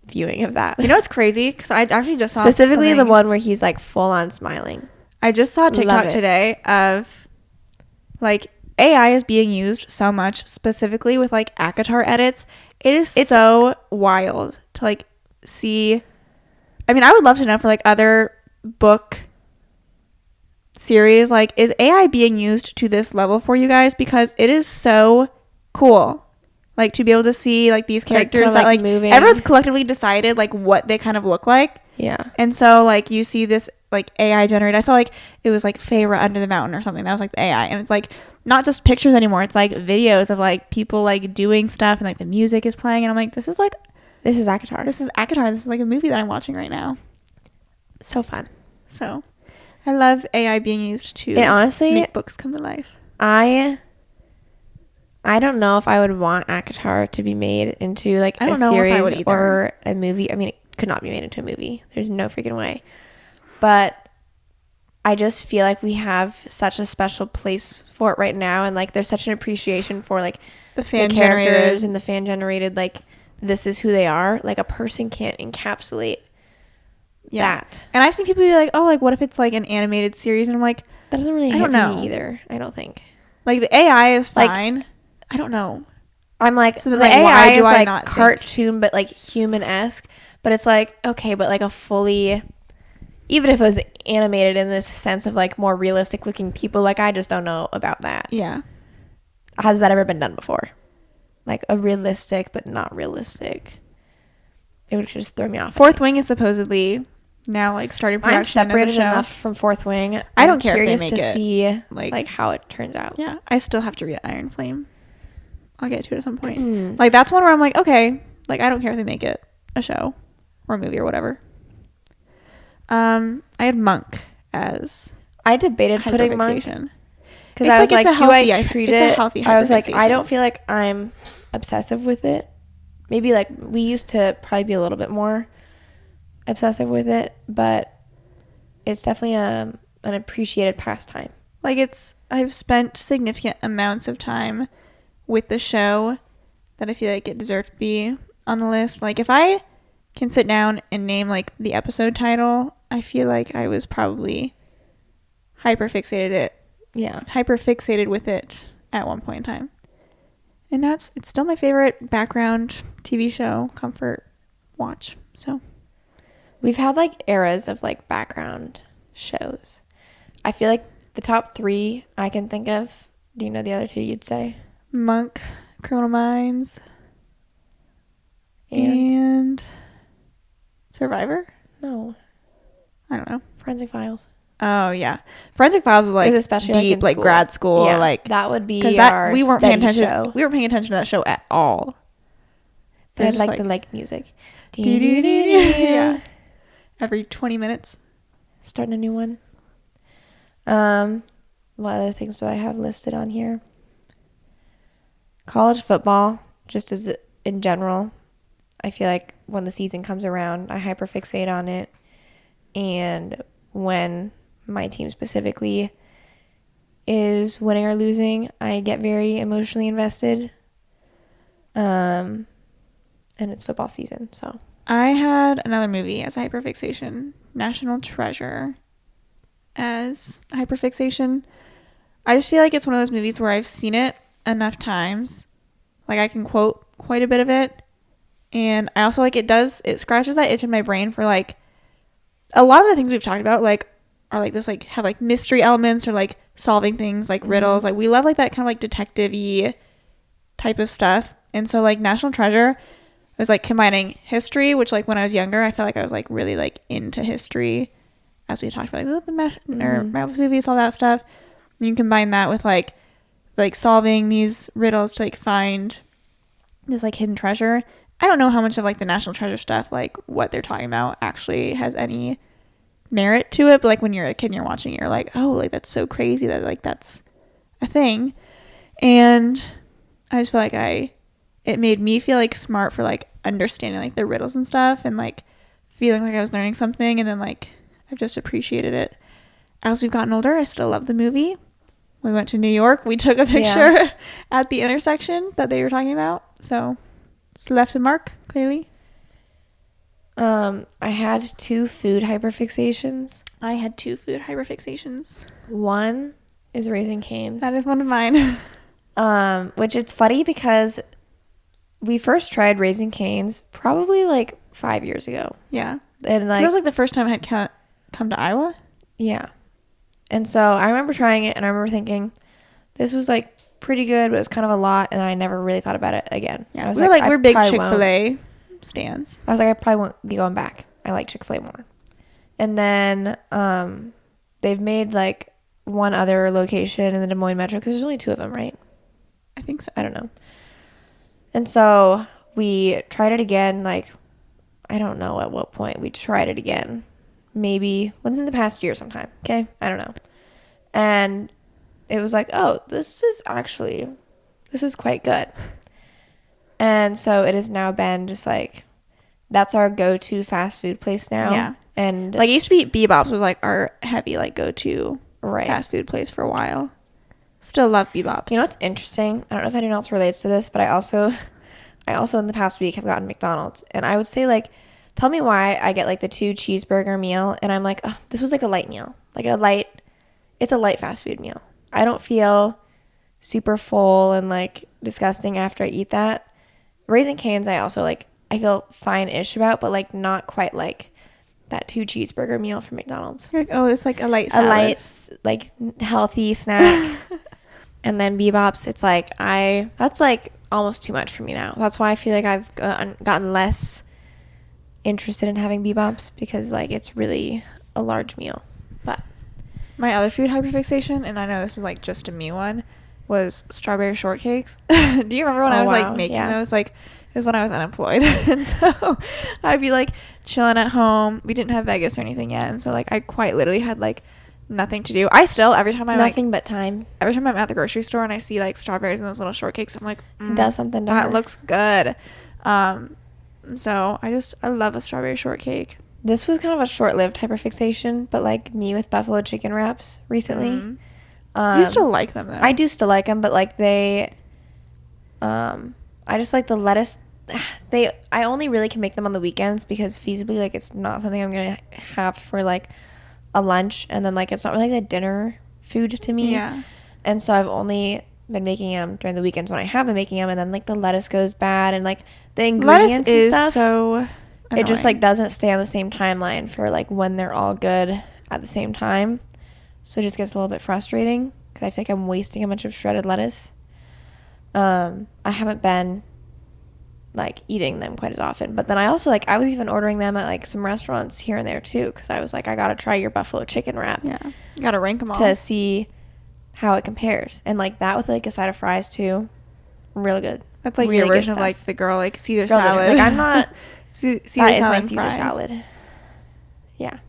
viewing of that. You know what's crazy? Because I actually just saw specifically the one where he's like full on smiling. I just saw a TikTok today of like AI is being used so much, specifically with like Akatar edits. It's so wild to like see. I mean, I would love to know for like other book series, like, is AI being used to this level for you guys? Because it is so cool, like, to be able to see like these characters that like moving. Everyone's collectively decided like what they kind of look like. Yeah. And so like you see this like AI generated. I saw like it was like Feyre Under the Mountain or something. That was like the AI, and it's like not just pictures anymore. It's like videos of like people like doing stuff, and like the music is playing, and I'm like, this is Akatar. This is like a movie that I'm watching right now. So fun. So I love AI being used to honestly make books come to life. I don't know if I would want Akatar to be made into like a series or a movie. I mean, it could not be made into a movie. There's no freaking way. But I just feel like we have such a special place for it right now, and like there's such an appreciation for like the characters and the fan generated, like this is who they are. Like a person can't encapsulate that. And I've seen people be like, oh, like what if it's like an animated series? And I'm like, that doesn't really hit me either. I don't think. Like the AI is fine. Like, I don't know. I'm like, so the like, AI is like cartoon, but like human-esque. But it's like, okay, but like a fully, even if it was animated in this sense of like more realistic looking people, like I just don't know about that. Yeah. Has that ever been done before? Like a realistic but not realistic. It would just throw me off. Fourth Wing is supposedly now like starting production. I'm separated enough from Fourth Wing. I don't care if they make to it. See like how it turns out. Yeah, I still have to read Iron Flame. I'll get to it at some point. Like that's one where I'm like, okay, like I don't care if they make it a show or a movie or whatever. I had Monk as I debated putting Monk because I was like, do I treat it? I was like, I don't feel like I'm obsessive with it. Maybe like we used to probably be a little bit more obsessive with it, but it's definitely an appreciated pastime. Like I've spent significant amounts of time with the show that I feel like it deserved to be on the list. Like if I can sit down and name like the episode title, I feel like I was probably hyperfixated with it at one point in time. And now it's still my favorite background TV show, comfort watch. So we've had like eras of like background shows. I feel like the top 3 I can think of. Do you know the other 2 you'd say? Monk, Criminal Minds, and Survivor? No. I don't know. Forensic Files. Oh yeah, Forensic Files is like especially deep, like grad school. Yeah, like that would be our we weren't paying attention. Show. We weren't paying attention to that show at all. But I'd like the like music. Yeah. Every 20 minutes, starting a new one. What other things do I have listed on here? College football, just as in general. I feel like when the season comes around, I hyperfixate on it, and when my team specifically is winning or losing, I get very emotionally invested. And it's football season, so. I had another movie as a hyperfixation, National Treasure as a hyperfixation. I just feel like it's one of those movies where I've seen it enough times. Like, I can quote quite a bit of it. And I also, like, it scratches that itch in my brain for, like, a lot of the things we've talked about, like, are, like, this, like, have, like, mystery elements or, like, solving things, like, riddles. Like, we love, like, that kind of, like, detective-y type of stuff. And so, like, National Treasure was, like, combining history, which, like, when I was younger, I felt like I was, like, really, like, into history. As we talked about, like, the Mount Vesuvius, all that stuff. And you combine that with, like, solving these riddles to, like, find this, like, hidden treasure. I don't know how much of, like, the National Treasure stuff, like, what they're talking about actually has any merit to it. But, like, when you're a kid and you're watching it, you're like, oh, like, that's so crazy that, like, that's a thing. And I just feel like it made me feel, like, smart for, like, understanding, like, the riddles and stuff and, like, feeling like I was learning something. And then, like, I've just appreciated it. As we've gotten older, I still love the movie. We went to New York. We took a picture at the intersection that they were talking about. So it's left a mark, clearly. I had 2 food hyperfixations. I had 2 food hyperfixations. One is Raising Cane's. That is one of mine. Which it's funny because we first tried Raising Cane's probably like 5 years ago. Yeah. And like it was like the first time I had come to Iowa. Yeah. And so I remember trying it and I remember thinking this was like pretty good, but it was kind of a lot, and I never really thought about it again. Yeah. We're big Chick-fil-A stands. I was like, I probably won't be going back. I like Chick-fil-A more. And then they've made like one other location in the Des Moines Metro because there's only 2 of them, right? I think so. I don't know. And so we tried it again, like, I don't know at what point we tried it again. Maybe within the past year sometime. Okay? I don't know. And it was like, oh, this is quite good. And so it has now been just like, that's our go-to fast food place now. Yeah. And like, it used to be Bebop's was like our heavy, like, go-to fast food place for a while. Still love Bebop's. You know what's interesting? I don't know if anyone else relates to this, but I also in the past week have gotten McDonald's. And I would say, like, tell me why I get, like, the 2 cheeseburger meal. And I'm like, oh, this was, like, a light meal. Like, it's a light fast food meal. I don't feel super full and, like, disgusting after I eat that. Raising Cane's, I also, like, I feel fine-ish about, but, like, not quite like that 2 cheeseburger meal from McDonald's. You're like, oh, it's like a light salad. A light, like, healthy snack. And then Bebop's, it's like, that's, like, almost too much for me now. That's why I feel like I've gotten less interested in having Bebop's, because, like, it's really a large meal. But my other food hyperfixation, and I know this is, like, just a me one, was strawberry shortcakes. Do you remember when I was like making those? Like, it was when I was unemployed. And so I'd be like chilling at home. We didn't have Vegas or anything yet, and so, like, I quite literally had, like, nothing to do. I still, every time I'm but time. Every time I'm at the grocery store and I see, like, strawberries and those little shortcakes, I'm like, it does something to that her. looks good. So I love a strawberry shortcake. This was kind of a short-lived hyperfixation, but, like, me with buffalo chicken wraps recently. You still like them, though? I do still like them, but, like, I just like the lettuce. I only really can make them on the weekends because feasibly, like, it's not something I'm gonna have for, like, a lunch, and then, like, it's not really like a dinner food to me. Yeah. And so I've only been making them during the weekends when I have been making them, and then, like, the lettuce goes bad, and, like, the ingredients and stuff. So annoying. It just, like, doesn't stay on the same timeline for, like, when they're all good at the same time. So it just gets a little bit frustrating because I feel like I'm wasting a bunch of shredded lettuce. I haven't been, like, eating them quite as often. But then I also, like, I was even ordering them at, like, some restaurants here and there, too, because I was like, I got to try your buffalo chicken wrap. Yeah. You got to rank them all. To see how it compares. And, like, that with, like, a side of fries, too. Really good. That's, like, really your version of, like, the girl, like, Caesar salad. Like, I'm not... Caesar that is salad my and Caesar fries. salad. Yeah.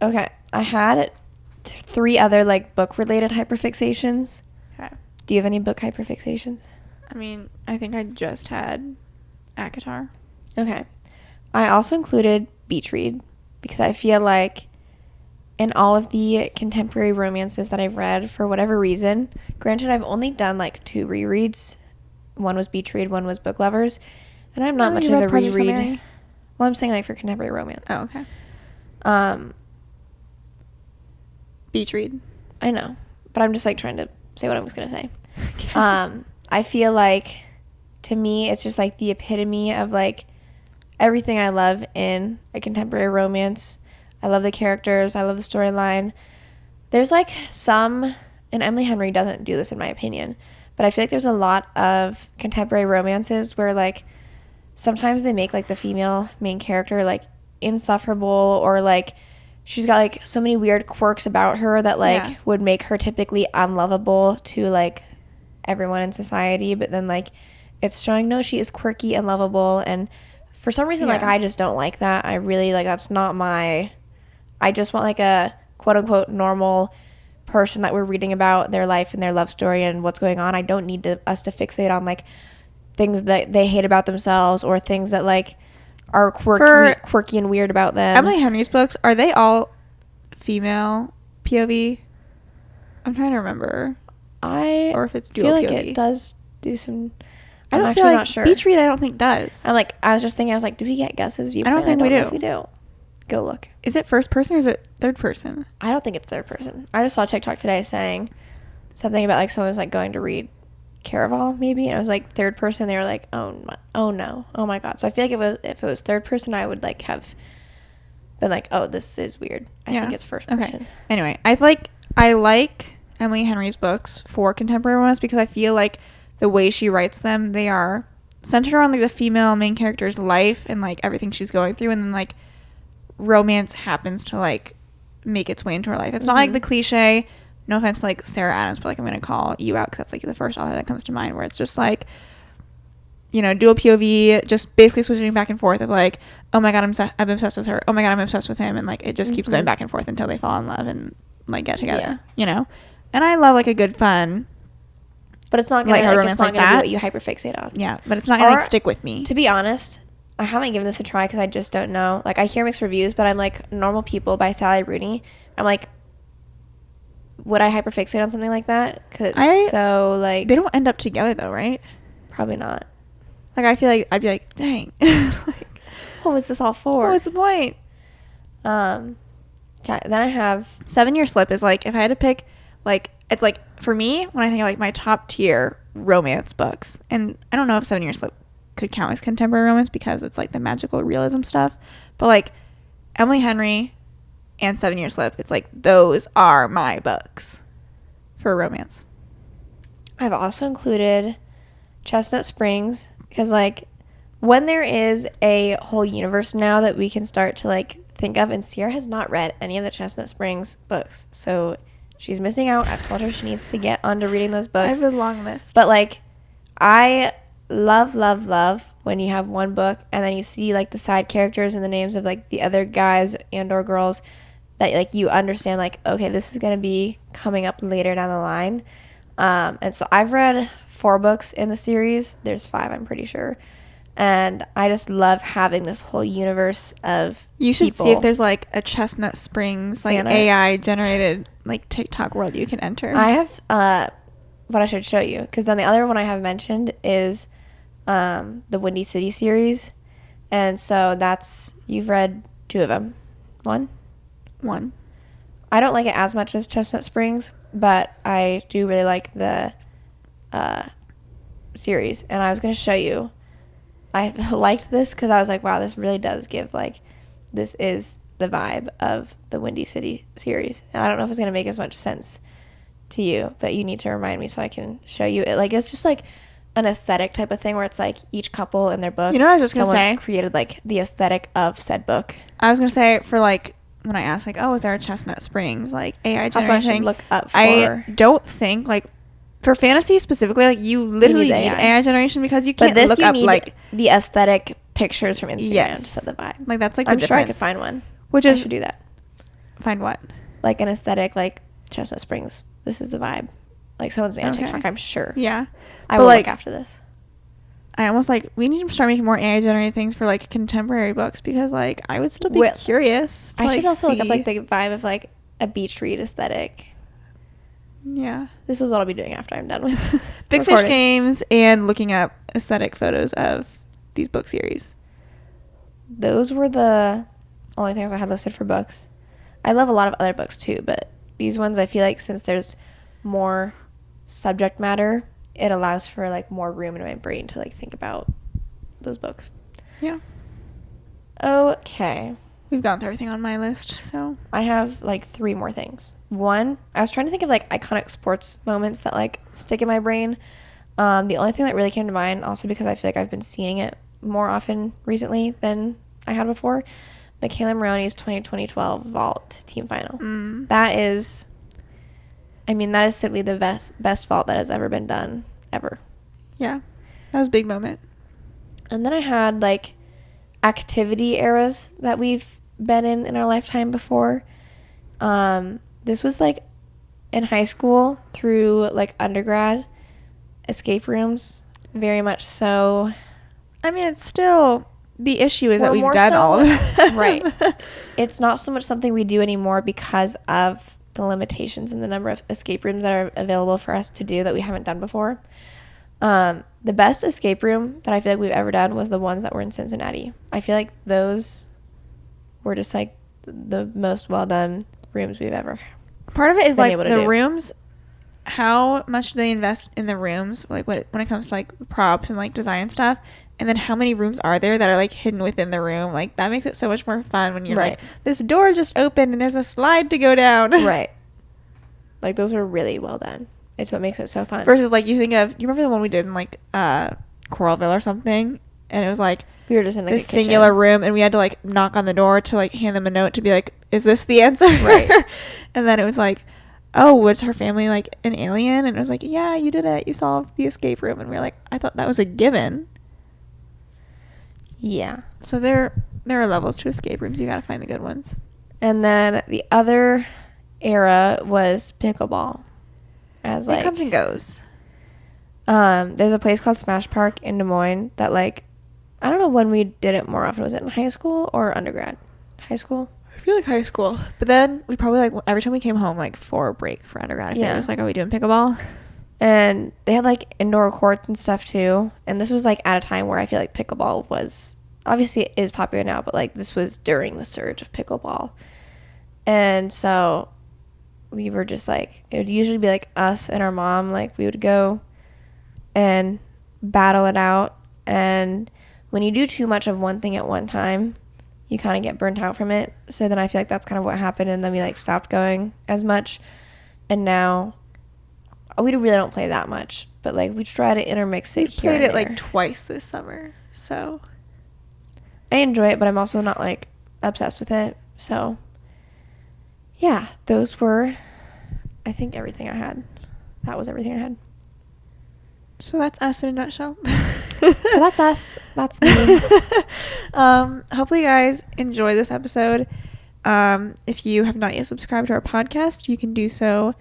Okay. I had 3 other, like, book-related hyperfixations. Okay. Do you have any book hyperfixations? I mean, I think I just had ACOTAR. Okay. I also included beach read. because I feel like in all of the contemporary romances that I've read, for whatever reason, granted I've only done like 2 rereads. One was Beach Read, one was Book Lovers, and I'm not much of a reread. Well, I'm saying like for contemporary romance. Oh, okay. Beach Read. I know, but I'm just like trying to say what I was gonna say. Okay. I feel like, to me, it's just like the epitome of like everything I love in a contemporary romance. I love the characters. I love the storyline. There's like some, and Emily Henry doesn't do this in my opinion, but I feel like there's a lot of contemporary romances where like sometimes they make like the female main character like insufferable, or like she's got like so many weird quirks about her that like would make her typically unlovable to like everyone in society, but then like it's showing no, she is quirky and lovable, and for some reason like I just don't like that. I really like, that's not my, I just want like a quote unquote normal person that we're reading about their life and their love story and what's going on. I don't need us to fixate on like things that they hate about themselves or things that like are quirky and weird about them. Emily Henry's books, are they all female POV? I'm trying to remember. Or if it's dual feel like POV. it does do some. I'm actually like not sure. Beach Read, I don't think does. I was just thinking, I was like, do we get Gus's viewpoint? I don't think we do. Know if we do. Go look. Is it first person or is it third person? I don't think it's third person. I just saw a TikTok today saying something about like someone was like going to read Caraval maybe, and it was like third person. They were like, oh no, oh my god. So I feel like if it was third person, I would like have been like, oh, this is weird. I think it's first person. Okay. Anyway, I like Emily Henry's books for contemporary romance because I feel like the way she writes them, they are centered around like the female main character's life and like everything she's going through, and then like romance happens to like make its way into her life. It's not like the cliche, no offense to like Sarah Adams, but like I'm gonna call you out because that's like the first author that comes to mind, where it's just like, you know, dual POV, just basically switching back and forth of like, oh my god, I'm obsessed with her, oh my god, I'm obsessed with him, and like it just keeps going back and forth until they fall in love and like get together, you know. And I love like a good fun, but it's not gonna like a romance like that. Be what you hyperfixate on. Yeah, but it's not gonna like stick with me. To be honest, I haven't given this a try because I just don't know. Like I hear mixed reviews, but I'm like Normal People by Sally Rooney. I'm like, would I hyperfixate on something like that? Cause so like they don't end up together though, right? Probably not. Like I feel like I'd be like, dang, like, what was this all for? What was the point? Okay, then I have 7 Year Slip is like, if I had to pick, like, it's like for me when I think of like my top tier romance books, and I don't know if 7 Year Slip could count as contemporary romance because it's like the magical realism stuff, but like Emily Henry and 7 Year Slip, it's like those are my books for romance. I've also included Chestnut Springs because like when there is a whole universe now that we can start to like think of, and Ciera has not read any of the Chestnut Springs books, so she's missing out. I've told her she needs to get onto reading those books. I have a long list, but like I love when you have one book and then you see like the side characters and the names of like the other guys and or girls that like you understand like, okay, this is going to be coming up later down the line. And so I've read 4 books in the series. There's 5, I'm pretty sure. And I just love having this whole universe of You should people. see if there's like a Chestnut Springs like AI generated like TikTok world you can enter. I have what I should show you, because then the other one I have mentioned is the Windy City series, and so that's, you've read 2 of them. One. I don't like it as much as Chestnut Springs, but I do really like the series, and I was going to show you. I liked this because I was like, wow, this really does give like, this is the vibe of the Windy City series, and I don't know if it's going to make as much sense to you, but you need to remind me so I can show you it. Like, it's just like an aesthetic type of thing where it's like each couple in their book, you know what I was just gonna say, created like the aesthetic of said book. I was gonna say, for like when I asked like, oh, is there a Chestnut Springs like AI generation? That's what I should look up for. I don't think like for fantasy specifically, like you literally need AI generation because you can't look up like the aesthetic pictures from Instagram to set the vibe. Like that's like I'm sure I could find one. Which I should do that. Find what? Like an aesthetic like Chestnut Springs. This is the vibe. Like someone's made a TikTok, I'm sure. Yeah. I will look after this. I almost like we need to start making more AI-generated things for like contemporary books, because like I would still be curious. I should also look up like the vibe of like a beach read aesthetic. Yeah. This is what I'll be doing after I'm done with Big Fish Games and looking up aesthetic photos of these book series. Those were the only things I had listed for books. I love a lot of other books too, but these ones I feel like since there's more subject matter, it allows for like more room in my brain to like think about those books. Yeah. Okay. We've gone through everything on my list, so I have like 3 more things. One, I was trying to think of like iconic sports moments that like stick in my brain. The only thing that really came to mind, also because I feel like I've been seeing it more often recently than I had before, Michaela Maroney's 2012 vault team final. That is, I mean, that is simply the best vault that has ever been done, ever. Yeah, that was a big moment. And then I had like activity eras that we've been in our lifetime before. This was like in high school through like undergrad, escape rooms, very much so. I mean, it's still, the issue is that we've done all of it. Right. It's not so much something we do anymore because of the limitations and the number of escape rooms that are available for us to do that we haven't done before. The best escape room that I feel like we've ever done was the ones that were in Cincinnati. I feel like those were just like the most well done rooms we've ever. Part of it is like the rooms, how much do they invest in the rooms, like when it comes to like props and like design and stuff, and then how many rooms are there that are like hidden within the room. Like that makes it so much more fun when you're like, this door just opened and there's a slide to go down. Right. Like those are really well done. It's what makes it so fun. Versus like you remember the one we did in like Coralville or something, and it was like we were just in like this singular room, and we had to like knock on the door to like hand them a note to be like, is this the answer? Right. And then it was like, oh, was her family like an alien? And it was like, yeah, you did it, you solved the escape room. And we were like, I thought that was a given. Yeah. So there are levels to escape rooms. You gotta find the good ones. And then the other era was pickleball. As like, it comes and goes. There's a place called Smash Park in Des Moines that like, I don't know when we did it more often. Was it in high school or undergrad? High school? I feel like high school. But then we probably like every time we came home like for a break for undergrad, I feel like it was like, are we doing pickleball? And they had like indoor courts and stuff too. And this was like at a time where I feel like pickleball was, obviously it is popular now, but like this was during the surge of pickleball. And so we were just like, it would usually be like us and our mom, like we would go and battle it out. And when you do too much of one thing at one time, you kind of get burnt out from it. So then I feel like that's kind of what happened, and then we like stopped going as much. And now we really don't play that much, but like we try to intermix it. We played it like twice this summer, so I enjoy it, but I'm also not like obsessed with it. So yeah, those were, I think, everything I had. That was everything I had. So that's us in a nutshell. So that's us. That's me. Hopefully you guys enjoy this episode. If you have not yet subscribed to our podcast, you can do so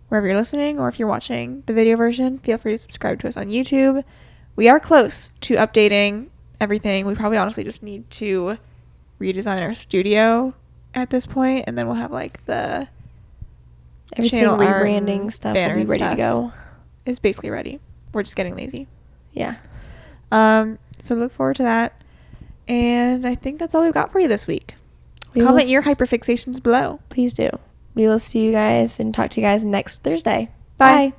wherever you're listening, or if you're watching the video version, feel free to subscribe to us on YouTube. We are close to updating everything. We probably honestly just need to redesign our studio at this point, and then we'll have like the everything channel rebranding stuff will be ready to go. It's basically ready. We're just getting lazy. Yeah. So look forward to that. And I think that's all we've got for you this week. Comment your hyperfixations below. Please do. We will see you guys and talk to you guys next Thursday. Bye.